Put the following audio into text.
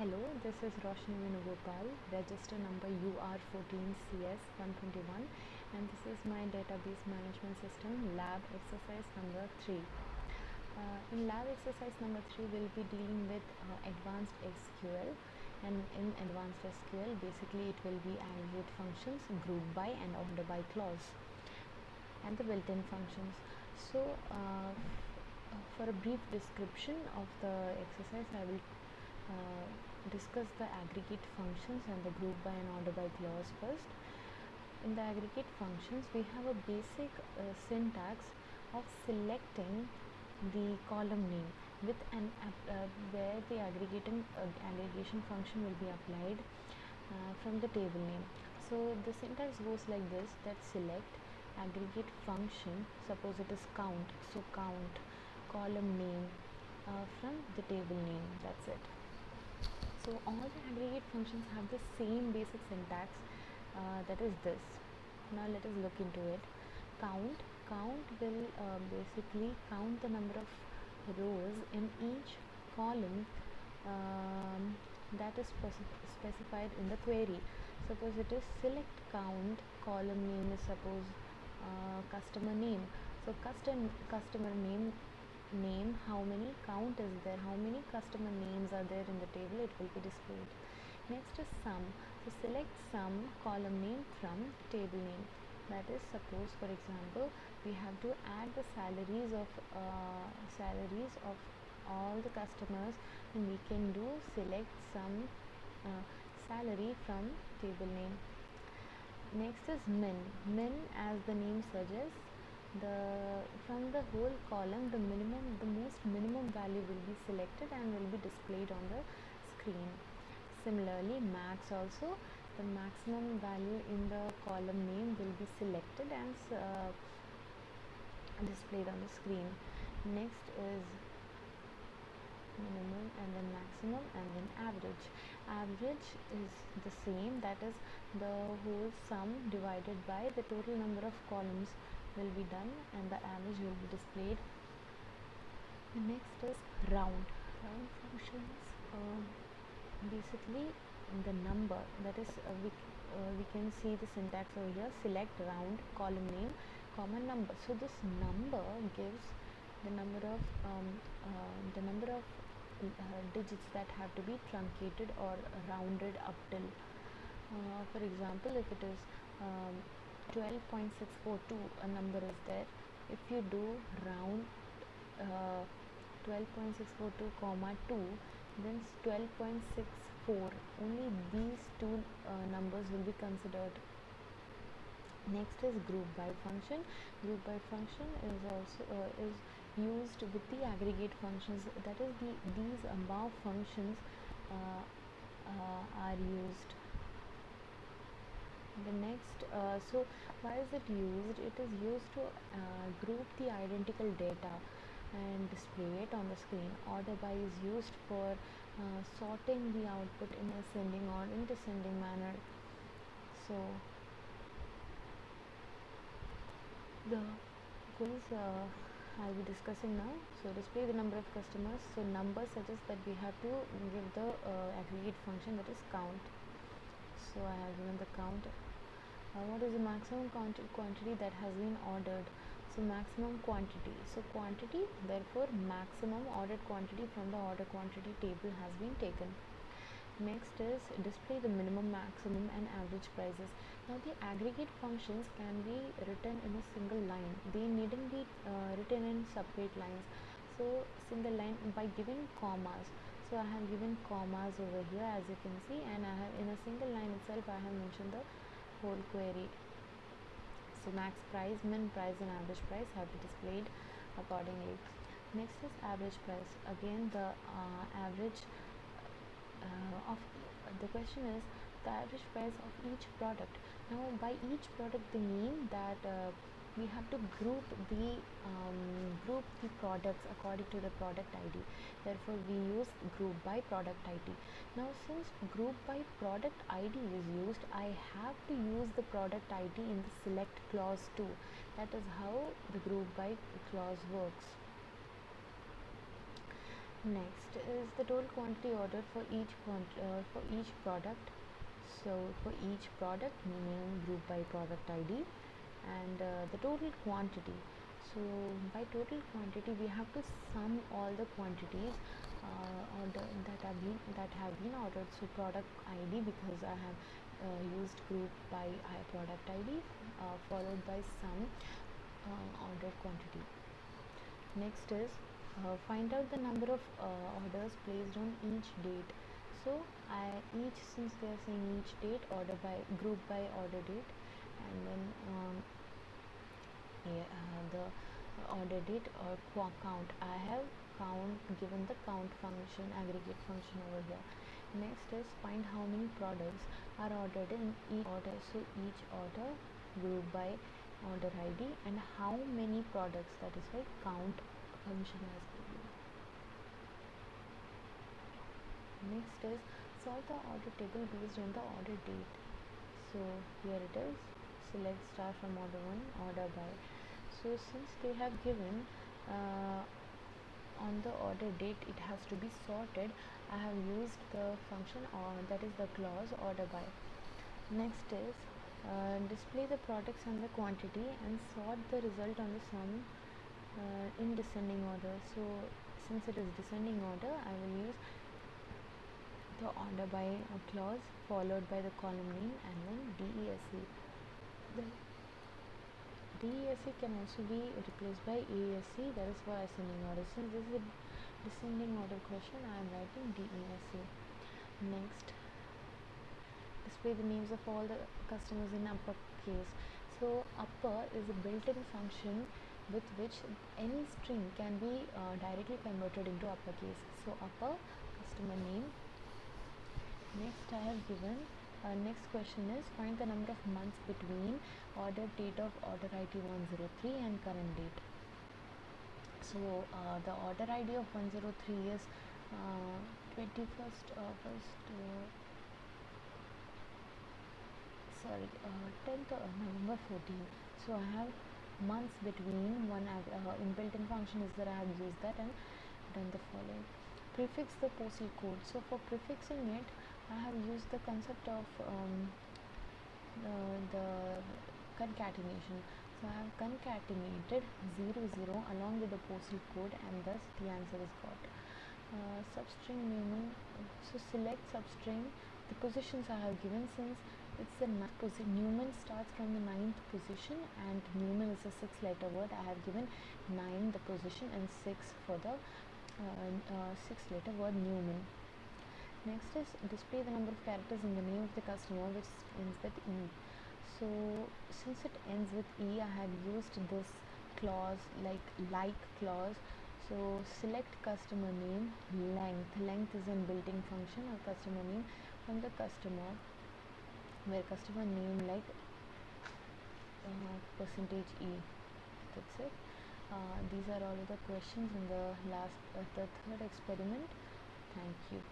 Hello, this is Roshni Venugopal, register number UR14CS121, and this is my database management system lab exercise number 3. In lab exercise number 3, we'll be dealing with advanced SQL, and in advanced SQL, basically it will be aggregate functions, group by and order by clause, and the built-in functions. So, for a brief description of the exercise, I will discuss the aggregate functions and the group by and order by clause first. In the aggregate functions, we have a basic syntax of selecting the column name with an where the aggregation function will be applied from the table name. So the syntax goes like this: that select aggregate function, suppose it is count, so count column name from the table name. That's it. So all the aggregate functions have the same basic syntax, that is this. Now let us look into it. Count will basically count the number of rows in each column that is specified in the query. Suppose it is select count, column name is suppose customer name. So customer name, how many count is there, how many customer names are there in the table, it will be displayed. Next is sum. So select sum, column name from table name. That is, suppose for example we have to add the salaries of all the customers, and we can do select sum salary from table name. Next is min. As the name suggests, from the whole column the most minimum value will be selected and will be displayed on the screen. Similarly, max also, the maximum value in the column name will be selected and displayed on the screen. Next is minimum, and then maximum, and then average. Average is the same, that is the whole sum divided by the total number of columns will be done, and the average will be displayed. The next is round functions. Basically the number, that is we can see the syntax over here: select round, column name, comma number. So this number gives the number of digits that have to be truncated or rounded up till. For example, if it is 12.642, a number is there. If you do round 12.642 comma 2, then 12.64, only these two numbers will be considered. Next is group by function. Group by function is also is used with the aggregate functions, that is these above functions are used. The next, so why is it used? It is used to group the identical data and display it on the screen. Order by is used for sorting the output in ascending or in descending manner. So the quiz I'll be discussing now. So display the number of customers. So number suggests that we have to give the aggregate function, that is count. So I have given the count. What is the maximum quantity that has been ordered? So maximum quantity. So quantity, therefore maximum ordered quantity from the order quantity table has been taken. Next is display the minimum, maximum and average prices. Now the aggregate functions can be written in a single line. They needn't be written in separate lines. So single line by giving commas. So I have given commas over here, as you can see, and I have in a single line itself I have mentioned the whole query. So max price, min price and average price have been displayed accordingly. Next is average price. Again the average of the question is the average price of each product. Now by each product they mean that we have to group the products according to the product ID. Therefore we use group by product ID. Now since group by product ID is used, I have to use the product ID in the select clause too. That is how the group by clause works. Next is the total quantity ordered for each product. So for each product, meaning group by product ID, and the total quantity. So by total quantity, we have to sum all the quantities that have been ordered. So product ID, because I have used group by product ID, followed by sum ordered quantity. Next is find out the number of orders placed on each date. So since they are saying each date, order by group by order date, and then the order date or count. I have given the count function, aggregate function over here. Next is find how many products are ordered in each order. So each order group by order ID, and how many products, that is why count function has given. Next is solve the order table based on the order date. So here it is, select star from order 1, order by. So since they have given on the order date it has to be sorted, I have used the function, or that is the clause order by. Next is display the products and the quantity and sort the result on the sum in descending order. So since it is descending order, I will use the order by clause followed by the column name and then DESE. The DESE can also be replaced by ASE, that is for ascending order. Since this is a descending order question, I am writing DESE. Next, display the names of all the customers in uppercase. So upper is a built-in function with which any string can be directly converted into uppercase. So upper, customer name. Next I have given next question is find the number of months between order date of order ID 103 and current date. So the order ID of 103 is 21st August 10th November 14. So I have months between one inbuilt-in function is that I have used that and done the following. Prefix the postal code. So for prefixing it, I have used the concept of the concatenation. So I have concatenated 00 along with the postal code, and thus the answer is got. Substring Newman. So select substring. The positions I have given, since it's the Newman starts from the 9th position and Newman is a 6-letter word, I have given 9 the position and 6 for the 6-letter word Newman. Next is display the number of characters in the name of the customer which ends with E. So since it ends with E, I had used this clause like clause. So select customer name, length is an built-in function of customer name from the customer, where customer name like percentage %E. That's it. These are all of the questions in the third experiment. Thank you.